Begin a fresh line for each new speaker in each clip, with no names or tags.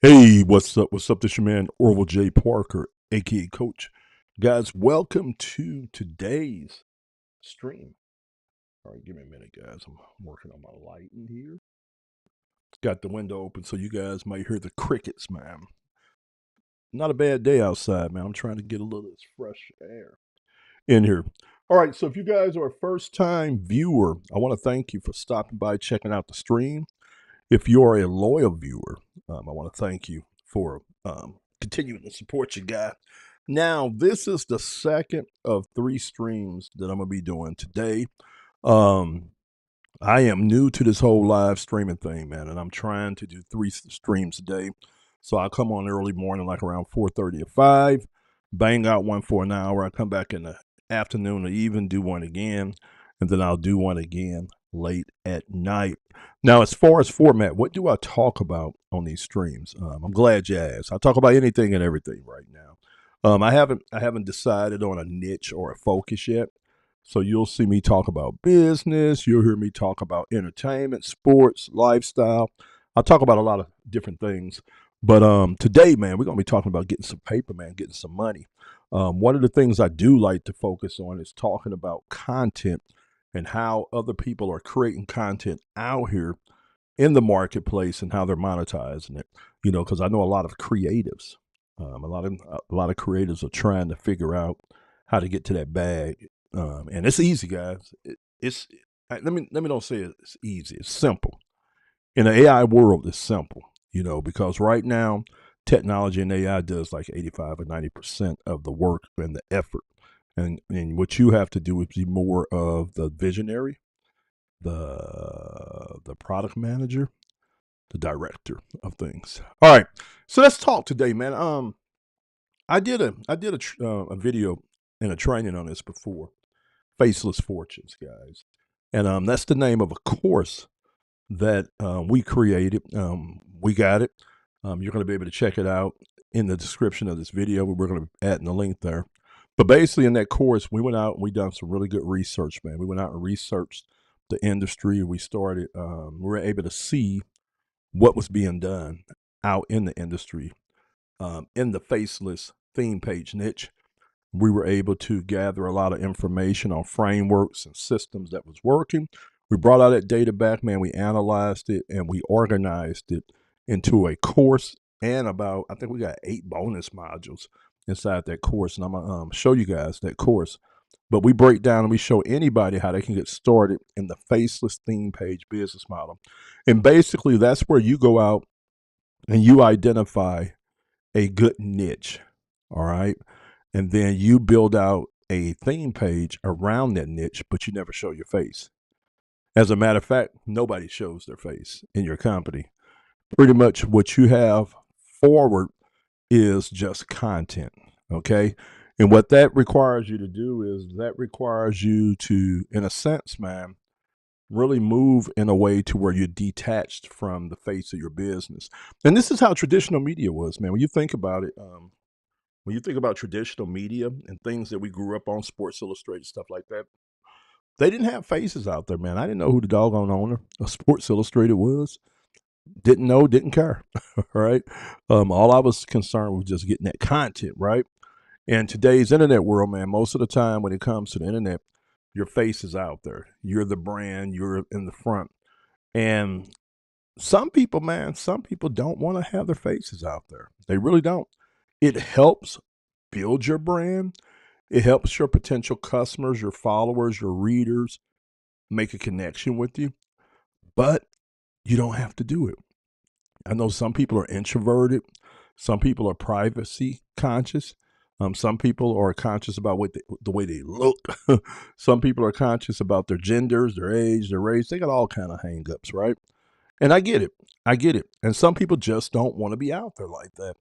Hey, what's up? What's up? This your man Orville J. Parker, aka Coach. Guys, welcome to today's stream. All right, give me a minute, guys. I'm working on my lighting here. Got the window open so you guys might hear the crickets, man. Not a bad day outside, man. I'm trying to get a little of this fresh air in here. All right, so if you guys are a first time viewer, I want to thank you for stopping by, checking out the stream. If you are a loyal viewer, I want to thank you for continuing to support your guy. Now, this is the second of 3 streams that I'm going to be doing today. Um, I am new to this whole live streaming thing, man, and I'm trying to do 3 streams a day. So I come on early morning, like around 4:30 or 5, bang out one for an hour. I come back in the afternoon or even do one again, and then I'll do one again late at night. Now, as far as format, what do I talk about on these streams? I'm glad you asked. I talk about anything and everything right now. I haven't decided on a niche or a focus yet. So you'll see me talk about business. You'll hear me talk about entertainment, sports, lifestyle. I'll talk about a lot of different things. But today, man, we're gonna be talking about getting some paper, man, getting some money. One of the things I do like to focus on is talking about content and how other people are creating content out here in the marketplace and how they're monetizing it. Because I know a lot of creatives, a lot of creatives are trying to figure out how to get to that bag, and it's easy, guys. It's let me don't say it's easy. It's simple. In the AI world, it's simple. Because right now, technology and AI does like 85 or 90% of the work and the effort. And what you have to do is be more of the visionary, the product manager, the director of things. All right, so let's talk today, man. I did a video and a training on this before, Faceless Fortunes, guys, and that's the name of a course that we created. We got it. You're going to be able to check it out in the description of this video. We're going to add in the link there. But basically, in that course, we went out and we done some really good research, man. We went out and researched the industry. We started. We were able to see what was being done out in the industry, in the faceless theme page niche. We were able to gather a lot of information on frameworks and systems that was working. We brought all that data back, man. We analyzed it and we organized it into a course and about, I think we got 8 bonus modules inside that course. And I'm going to show you guys that course. But we break down and we show anybody how they can get started in the faceless theme page business model. And basically, that's where you go out and you identify a good niche. All right. And then you build out a theme page around that niche, but you never show your face. As a matter of fact, nobody shows their face in your company. Pretty much what you have forward is just content. Okay. And what that requires you to do is that requires you to, in a sense, man, really move in a way to where you're detached from the face of your business. And this is how traditional media was, man. When you think about it, when you think about traditional media and things that we grew up on, Sports Illustrated, stuff like that, they didn't have faces out there, man. I didn't know who the doggone owner of Sports Illustrated was. Didn't know, didn't care. Right. All I was concerned was just getting that content, right? And today's internet world, man, most of the time when it comes to the internet, your face is out there. You're the brand, you're in the front. And some people, man, some people don't want to have their faces out there. They really don't. It helps build your brand. It helps your potential customers, your followers, your readers make a connection with you, but you don't have to do it. I know some people are introverted. Some people are privacy conscious. Some people are conscious about the way they look. Some people are conscious about their genders, their age, their race. They got all kind of hangups, right? And I get it. I get it. And some people just don't want to be out there like that.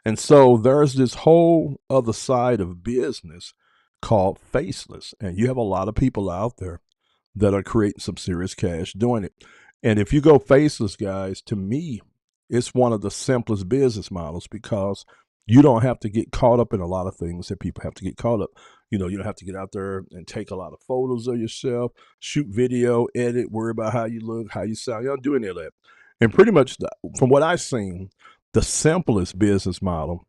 And so there's this whole other side of business called faceless. And you have a lot of people out there that are creating some serious cash doing it. And if you go faceless, guys, to me, it's one of the simplest business models because you don't have to get caught up in a lot of things that people have to get caught up. You don't have to get out there and take a lot of photos of yourself, shoot video, edit, worry about how you look, how you sound. You don't do any of that. And pretty much from what I've seen, The simplest business model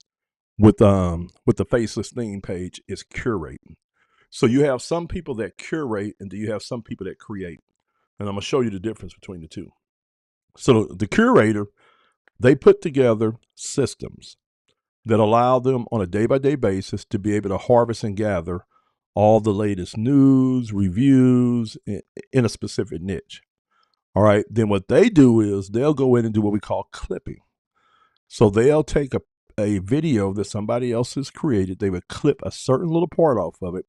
with the Faceless theme page is curating. So you have some people that curate, and then you have some people that create. And I'm gonna show you the difference between the two. So the curator, they put together systems that allow them on a day by day basis to be able to harvest and gather all the latest news, reviews in a specific niche. All right. Then what they do is they'll go in and do what we call clipping. So they'll take a video that somebody else has created, they would clip a certain little part off of it,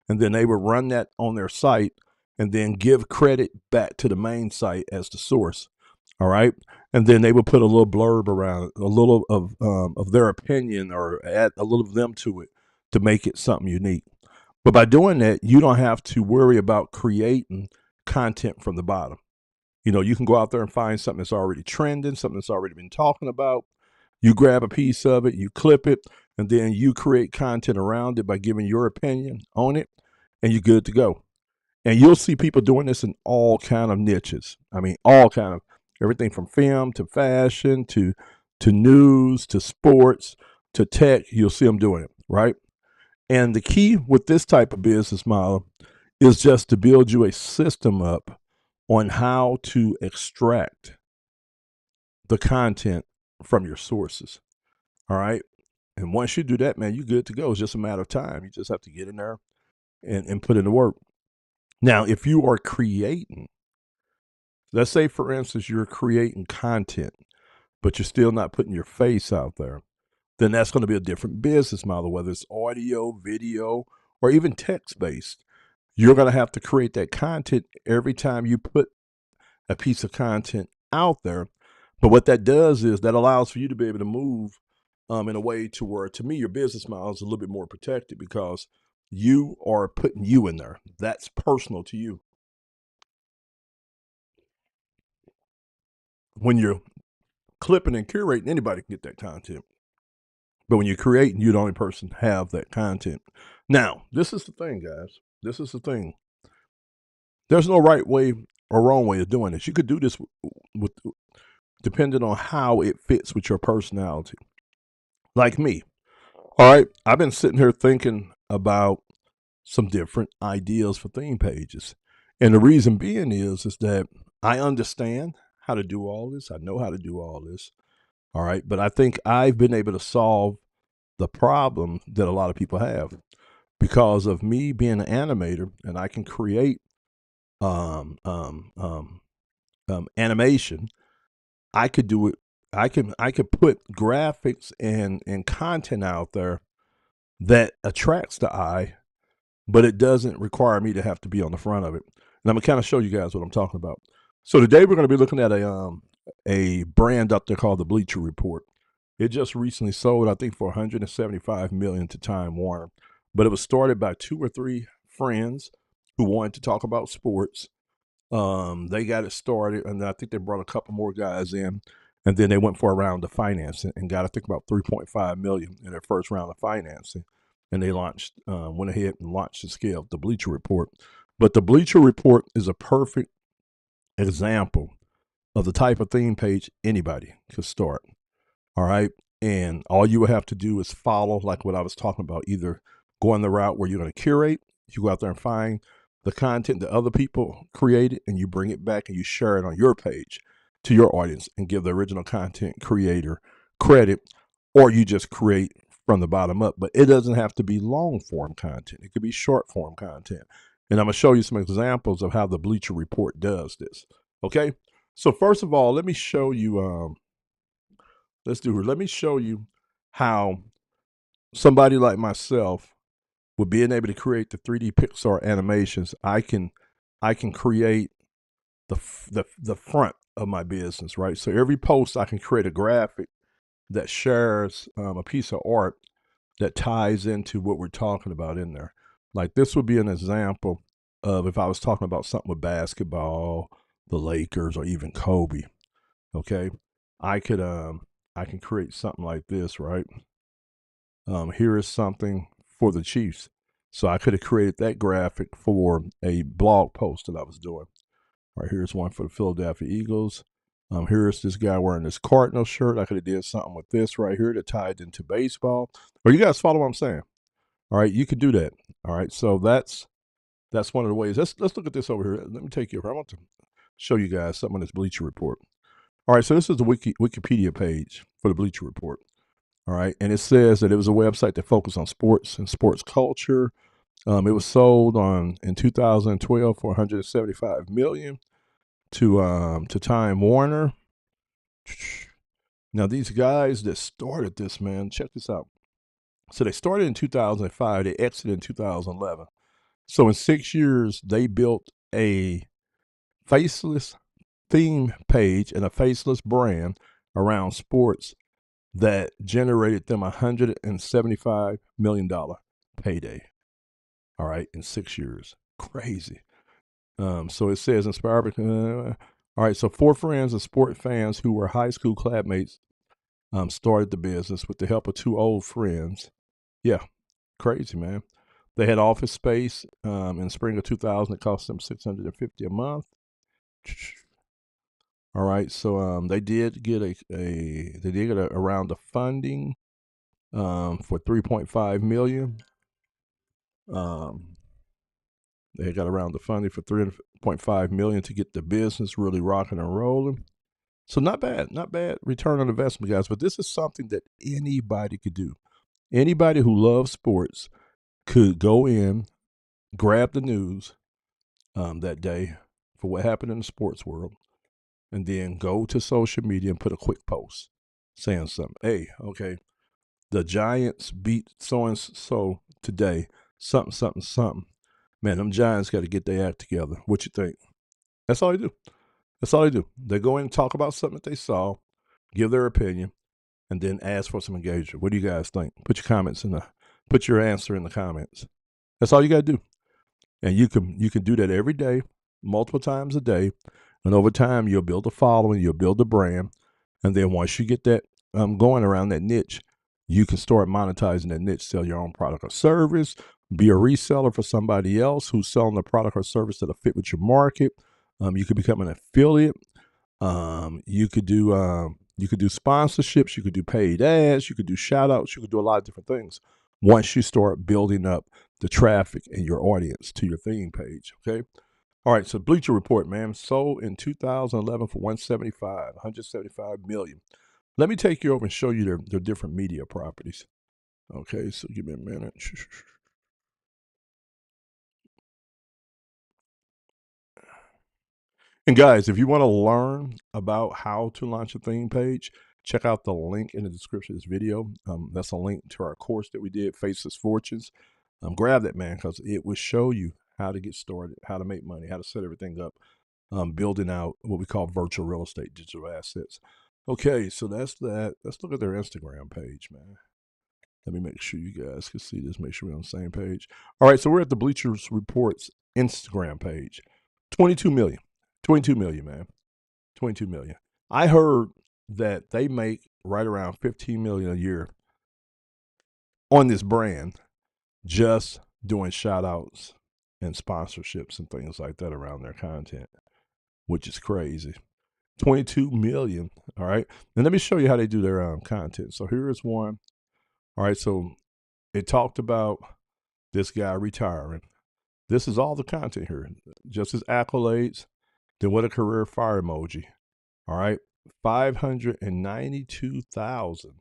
and then they would run that on their site and then give credit back to the main site as the source. All right. And then they would put a little blurb around it, a little of their opinion, or add a little of them to it to make it something unique. But by doing that, you don't have to worry about creating content from the bottom. You know, you can go out there and find something that's already trending, something that's already been talking about. You grab a piece of it, you clip it, and then you create content around it by giving your opinion on it, and you're good to go. And you'll see people doing this in all kind of niches. I mean, all kind of everything from film to fashion to news to sports to tech. You'll see them doing it, right? And the key with this type of business model is just to build you a system up on how to extract the content from your sources. All right. And once you do that, man, you're good to go. It's just a matter of time. You just have to get in there and put in the work. Now, if you are creating, let's say, for instance, you're creating content, but you're still not putting your face out there, then that's going to be a different business model, whether it's audio, video, or even text based. You're going to have to create that content every time you put a piece of content out there. But what that does is that allows for you to be able to move in a way to where, to me, your business model is a little bit more protected because you are putting you in there. That's personal to you. When you're clipping and curating, anybody can get that content. But when you're creating, you're the only person have that content. Now, this is the thing, guys. This is the thing. There's no right way or wrong way of doing this. You could do this with depending on how it fits with your personality. Like me. All right. I've been sitting here thinking about some different ideas for theme pages. And the reason being is that I understand how to do all this. I know how to do all this. All right. But I think I've been able to solve the problem that a lot of people have because of me being an animator, and I can create um, um, um, animation. I could do it. I could put graphics and content out there that attracts the eye, but it doesn't require me to have to be on the front of it. And I'm gonna kind of show you guys what I'm talking about. So today we're going to be looking at a brand up there called the Bleacher Report. It just recently sold, I think, for 175 million to Time Warner, but it was started by two or three friends who wanted to talk about sports. They got it started, and I think they brought a couple more guys in, and then they went for a round of financing and got, I think, about 3.5 million in their first round of financing. And they went ahead and launched the scale, the Bleacher Report. But the Bleacher Report is a perfect example of the type of theme page anybody could start. All right. And all you would have to do is follow, like what I was talking about, either going the route where you're going to curate, you go out there and find the content that other people created, and you bring it back and you share it on your page to your audience and give the original content creator credit, or you just create from the bottom up. But it doesn't have to be long form content, it could be short form content. And I'm going to show you some examples of how the Bleacher Report does this. Okay. So, first of all, let me show you. Let me show you how somebody like myself, with being able to create the 3D Pixar animations, I can create the front of my business, right? So every post I can create a graphic that shares a piece of art that ties into what we're talking about in there. Like this would be an example of if I was talking about something with basketball, the Lakers, or even Kobe. Okay, I could I can create something like this, right? Here is something for the Chiefs. So I could have created that graphic for a blog post that I was doing. Right, here's one for the Philadelphia Eagles. Here's this guy wearing this Cardinal shirt. I could have did something with this right here that tied into baseball. Or you guys follow what I'm saying? All right, you could do that. All right, so that's one of the ways. Let's look at this over here. Let me take you over. I want to show you guys something on this Bleacher Report. All right, so this is the Wikipedia page for the Bleacher Report. All right, and it says that it was a website that focused on sports and sports culture. It was sold in 2012 for 175 million to Time Warner. Now these guys that started this, man, check this out. So they started in 2005. They exited in 2011. So in 6 years, they built a faceless theme page and a faceless brand around sports that generated them $175 million payday. All right, in 6 years. Crazy. So it says inspired. All right, so 4 friends of sport fans who were high school classmates started the business with the help of 2 old friends. Yeah, crazy, man. They had office space in spring of 2000. It cost them $650 a month. All right, so they did get a round of funding for 3.5 million. They got a round of funding for 3.5 million to get the business really rocking and rolling. So not bad return on investment, guys. But this is something that anybody could do. Anybody who loves sports could go in, grab the news that day for what happened in the sports world, and then go to social media and put a quick post saying something. Hey, okay, the Giants beat so and so today. Something, something, something. Man, them Giants got to get their act together. What you think? That's all they do. That's all they do. They go in and talk about something that they saw, give their opinion, and then ask for some engagement. What do you guys think? Put your answer in the comments. That's all you got to do. And you can do that every day, multiple times a day, and over time you'll build a following, you'll build a brand, and then once you get that going around that niche, you can start monetizing that niche, sell your own product or service, be a reseller for somebody else who's selling a product or service that'll fit with your market. You could become an affiliate. You could do sponsorships. You could do paid ads. You could do shout outs. You could do a lot of different things once you start building up the traffic and your audience to your theme page. Okay. All right. So Bleacher Report, man, sold in 2011 for 175 million. Let me take you over and show you their different media properties. Okay. So give me a minute. And guys, if you want to learn about how to launch a theme page, check out the link in the description of this video. That's a link to our course that we did, Faceless Fortunes. Grab that, man, because it will show you how to get started, how to make money, how to set everything up, building out what we call virtual real estate, digital assets. Okay, so that's that. Let's look at their Instagram page, man. Let me make sure you guys can see this, make sure we're on the same page. All right, so we're at the Bleachers Reports Instagram page. 22 million. 22 million, man. 22 million. I heard that they make right around 15 million a year on this brand just doing shout outs and sponsorships and things like that around their content, which is crazy. 22 million. All right. And let me show you how they do their content. So here is one. All right. So it talked about this guy retiring. This is all the content here. Just his accolades. Then what a career fire emoji. All right. 592,000.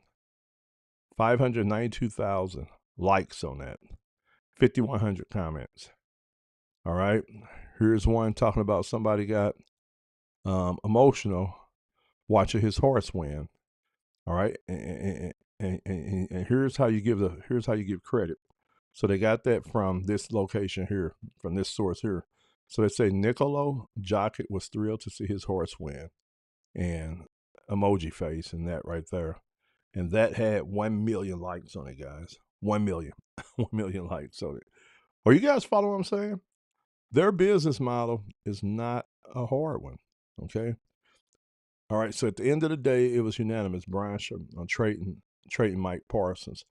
592,000 likes on that. 5,100 comments. All right. Here's one talking about somebody got emotional watching his horse win. All right. And here's how you give credit. So they got that from this location here, from this source here. So they say Niccolo Jockett was thrilled to see his horse win, and emoji face and that right there. And that had 1 million likes on it, guys. 1 million. 1 million likes on it. Are you guys following what I'm saying? Their business model is not a hard one. Okay. All right. So at the end of the day, it was unanimous. Brian on trading Mike Parsons.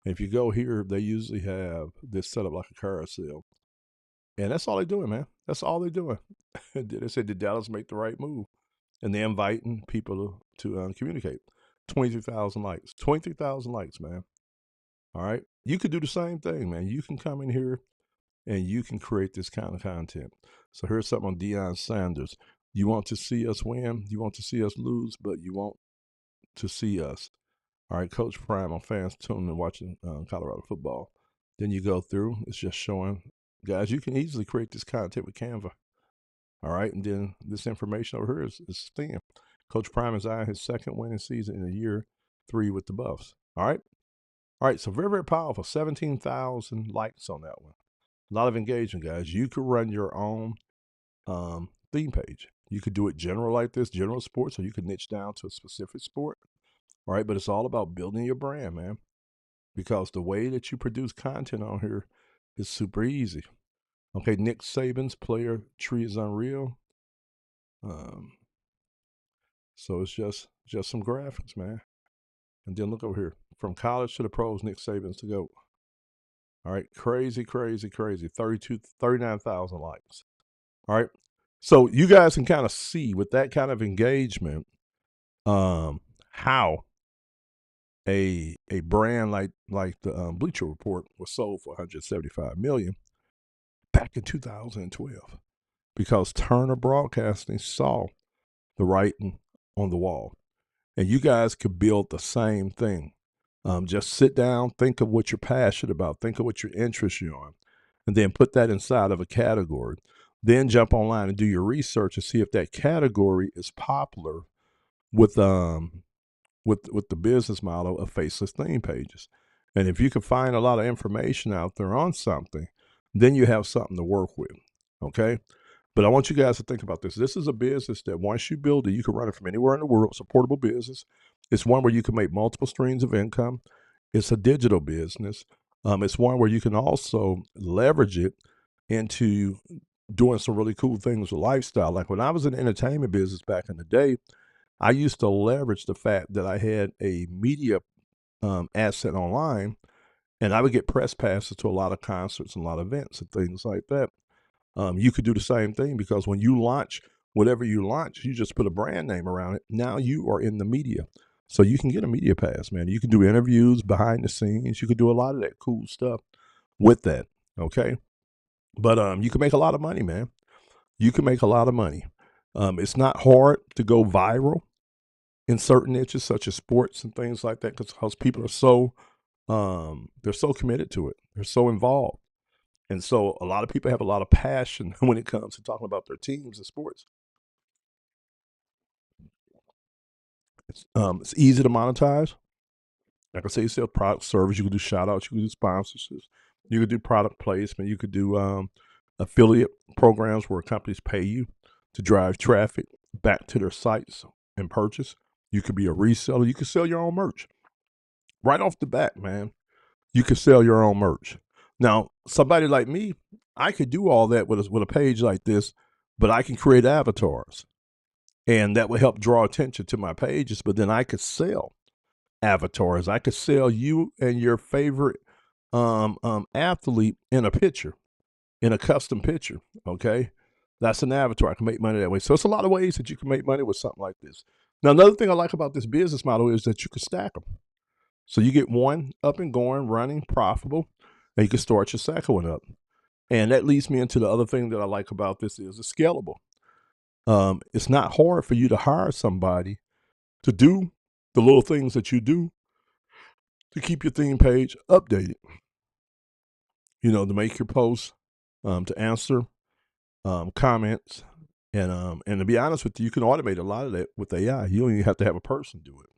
And if you go here, they usually have this set up like a carousel. And that's all they're doing, man. That's all they're doing. They said, did Dallas make the right move? and they're inviting people to communicate. 23,000 likes. 23,000 likes, man. All right. You could do the same thing, man. You can come in here and you can create this kind of content. So here's something on Deion Sanders. You want to see us win, you want to see us lose, but you want to see us. All right, Coach Prime on fans tuning and watching Colorado football. Then you go through, it's just showing, guys, you can easily create this content with Canva. All right, and then this information over here is thin. Coach Prime is eyeing his second winning season in year 3 with the Buffs. All right. All right, so very, very powerful. 17,000 likes on that one. A lot of engagement, guys. You could run your own theme page. You could do it general like this, general sports, or you could niche down to a specific sport. All right, but it's all about building your brand, man, because the way that you produce content on here is super easy. Okay, Nick Saban's player tree is unreal. So it's just some graphics, man. And then look over here. From college to the pros, Nick Saban's to go. All right, crazy, crazy, crazy. 39,000 likes. All right. So you guys can kind of see with that kind of engagement, how a brand like the Bleacher Report was sold for 175 million back in 2012, because Turner Broadcasting saw the writing on the wall, and you guys could build the same thing. Just sit down, think of what you're passionate about, think of what your interests you on, and then put that inside of a category. Then jump online and do your research and see if that category is popular with the business model of faceless theme pages. And if you can find a lot of information out there on something, then you have something to work with. Okay. But I want you guys to think about this. This is a business that once you build it, you can run it from anywhere in the world. It's a portable business. It's one where you can make multiple streams of income. It's a digital business. It's one where you can also leverage it into doing some really cool things with lifestyle. Like when I was in the entertainment business back in the day, I used to leverage the fact that I had a media asset online, and I would get press passes to a lot of concerts and a lot of events and things like that. You could do the same thing, because when you launch whatever you launch, you just put a brand name around it. Now you are in the media. So you can get a media pass, man. You can do interviews behind the scenes. You can do a lot of that cool stuff with that. Okay. But you can make a lot of money, man. You can make a lot of money. It's not hard to go viral in certain niches such as sports and things like that, because people are so they're so committed to it. They're so involved. And so a lot of people have a lot of passion when it comes to talking about their teams and sports. It's easy to monetize. Like I say, you sell product, service. You can do shout outs. You can do sponsorships. You could do product placement. You could do affiliate programs where companies pay you to drive traffic back to their sites and purchase. You could be a reseller. You could sell your own merch. Right off the bat, man, you could sell your own merch. Now, somebody like me, I could do all that with a page like this, but I can create avatars, and that will help draw attention to my pages. But then I could sell avatars. I could sell you and your favorite athlete in a picture, in a custom picture. Okay, that's an avatar. I can make money that way. So it's a lot of ways that you can make money with something like this. Now, another thing I like about this business model is that you can stack them. So you get one up and going, running, profitable, and you can start your second one up. And that leads me into the other thing that I like about this is it's scalable. It's not hard for you to hire somebody to do the little things that you do to keep your theme page updated. You know, to make your posts, to answer comments, and to be honest with you, you can automate a lot of that with AI. You don't even have to have a person do it.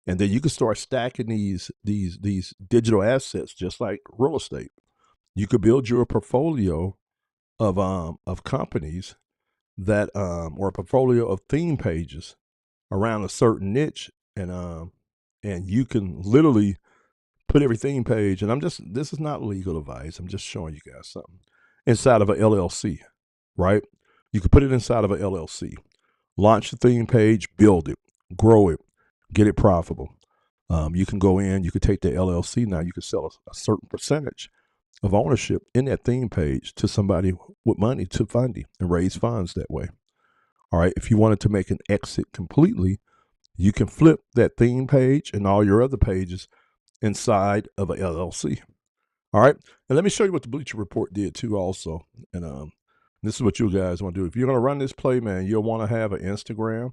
And then you can start stacking these digital assets just like real estate. You could build your portfolio of companies that or a portfolio of theme pages around a certain niche, and you can literally put every theme page. And this is not legal advice. I'm just showing you guys something inside of a LLC, right? You could put it inside of a LLC, launch the theme page, build it, grow it, get it profitable. You can go in, you could take the LLC now, you could sell a certain percentage of ownership in that theme page to somebody with money to fund it and raise funds that way. All right. If you wanted to make an exit completely, you can flip that theme page and all your other pages inside of a LLC. All right. And let me show you what the Bleacher Report did too, also. And this is what you guys want to do. If you're going to run this play, man, you'll want to have an Instagram.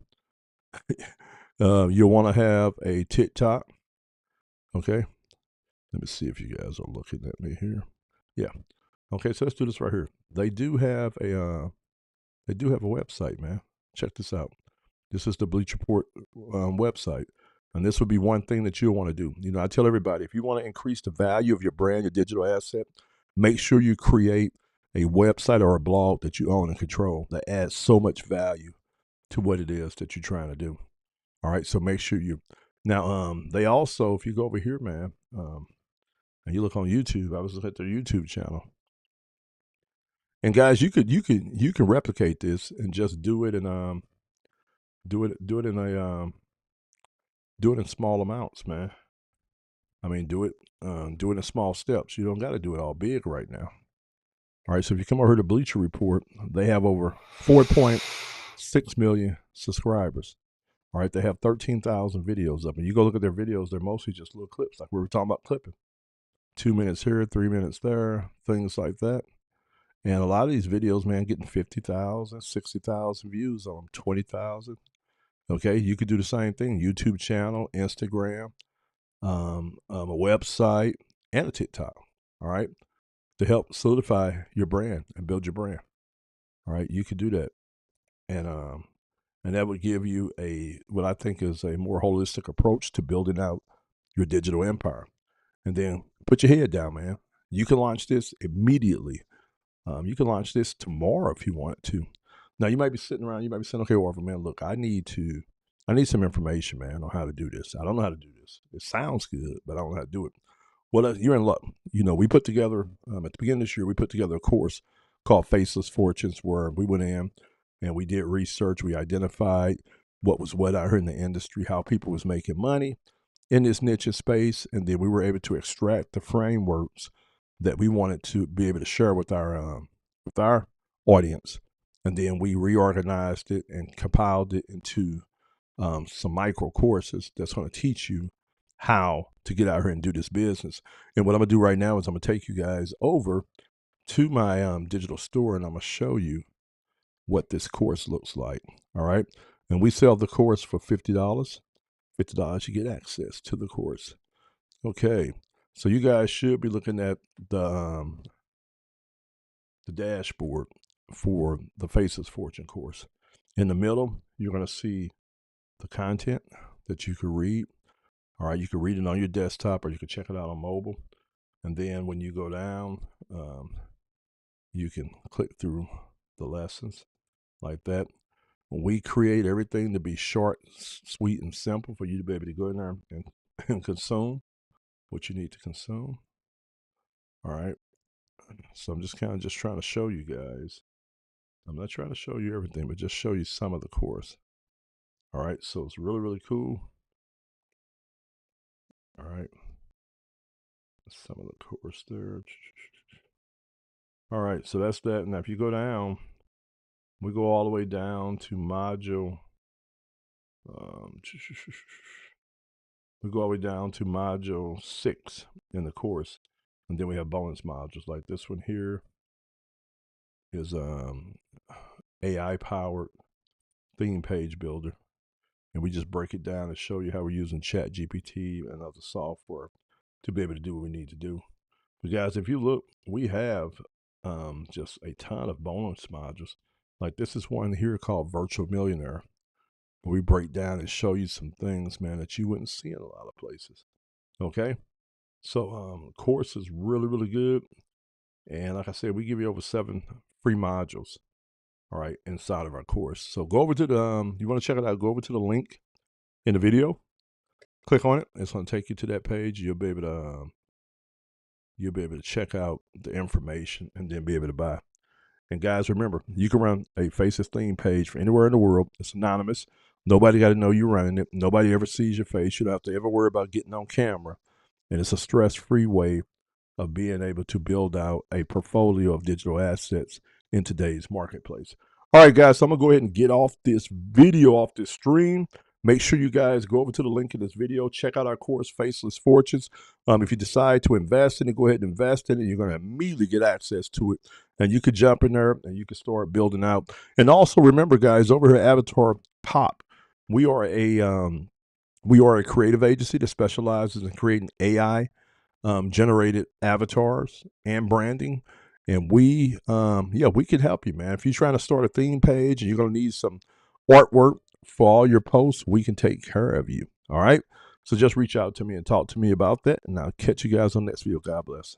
You'll want to have a TikTok. Okay. Let me see if you guys are looking at me here. Yeah. Okay. So let's do this right here. They do have a website, man. Check this out. This is the Bleacher Report website. And this would be one thing that you'll want to do. You know, I tell everybody, if you want to increase the value of your brand, your digital asset, make sure you create a website or a blog that you own and control that adds so much value to what it is that you're trying to do. All right. So make sure you, now, they also, if you go over here, man, and you look on YouTube, I was looking at their YouTube channel. And guys, you can replicate this and just do it in do it in small amounts, man. I mean, do it in small steps. You don't got to do it all big right now. All right, so if you come over here to Bleacher Report, they have over 4.6 million subscribers. All right, they have 13,000 videos up, and you go look at their videos. They're mostly just little clips, like we were talking about clipping. 2 minutes here, 3 minutes there, things like that. And a lot of these videos, man, getting 50,000, 60,000 views on them, 20,000. Okay, you could do the same thing. YouTube channel, Instagram, a website, and a TikTok. All right, to help solidify your brand and build your brand. All right, you could do that, and that would give you what I think is a more holistic approach to building out your digital empire. And then put your head down, man. You can launch this immediately. You can launch this tomorrow if you want to. Now you might be sitting around, you might be saying, okay, Orville, man, look, I need some information, man, on how to do this. I don't know how to do this. It sounds good, but I don't know how to do it. Well, you're in luck. You know, we put together, at the beginning of this year, we put together a course called Faceless Fortunes, where we went in and we did research. We identified what was what out here in the industry, how people was making money in this niche space. And then we were able to extract the frameworks that we wanted to be able to share with our audience. And then we reorganized it and compiled it into some micro courses that's going to teach you how to get out here and do this business. And what I'm going to do right now is I'm going to take you guys over to my digital store, and I'm going to show you what this course looks like. All right. And we sell the course for $50. $50, you get access to the course. Okay. So you guys should be looking at the dashboard for the Faceless Fortune course. In the middle, you're going to see the content that you can read. All right, you can read it on your desktop or you can check it out on mobile. And then when you go down, you can click through the lessons like that. When we create everything to be short, sweet, and simple for you to be able to go in there and consume what you need to consume. All right. So I'm just kind of just trying to show you guys. I'm not trying to show you everything, but just show you some of the course. All right. So it's really, really cool. All right. Some of the course there. All right. So that's that. Now, if you go down, we go all the way down to module. We go all the way down to module 6 in the course. And then we have bonus modules like this one here is AI powered theme page builder. And we just break it down and show you how we're using Chat GPT and other software to be able to do what we need to do. But guys, if you look, we have just a ton of bonus modules. Like this is one here called Virtual Millionaire. We break down and show you some things, man, that you wouldn't see in a lot of places. Okay. So course is really, really good. And like I said, we give you over 7 free modules. All right, inside of our course. So go over to the, you want to check it out, go over to the link in the video, click on it. It's going to take you to that page. You'll be able to check out the information and then be able to buy. And guys, remember, you can run a Faceless theme page for anywhere in the world. It's anonymous. Nobody got to know you're running it. Nobody ever sees your face. You don't have to ever worry about getting on camera. And it's a stress-free way of being able to build out a portfolio of digital assets in today's marketplace. All right, guys, so I'm going to go ahead and get off this video, off this stream. Make sure you guys go over to the link in this video. Check out our course, Faceless Fortunes. If you decide to invest in it, go ahead and invest in it. You're going to immediately get access to it. And you could jump in there and you can start building out. And also remember, guys, over here at Avatar Pop, we are a creative agency that specializes in creating AI generated avatars and branding. And we can help you, man. If you're trying to start a theme page and you're going to need some artwork for all your posts, we can take care of you. All right. So just reach out to me and talk to me about that. And I'll catch you guys on the next video. God bless.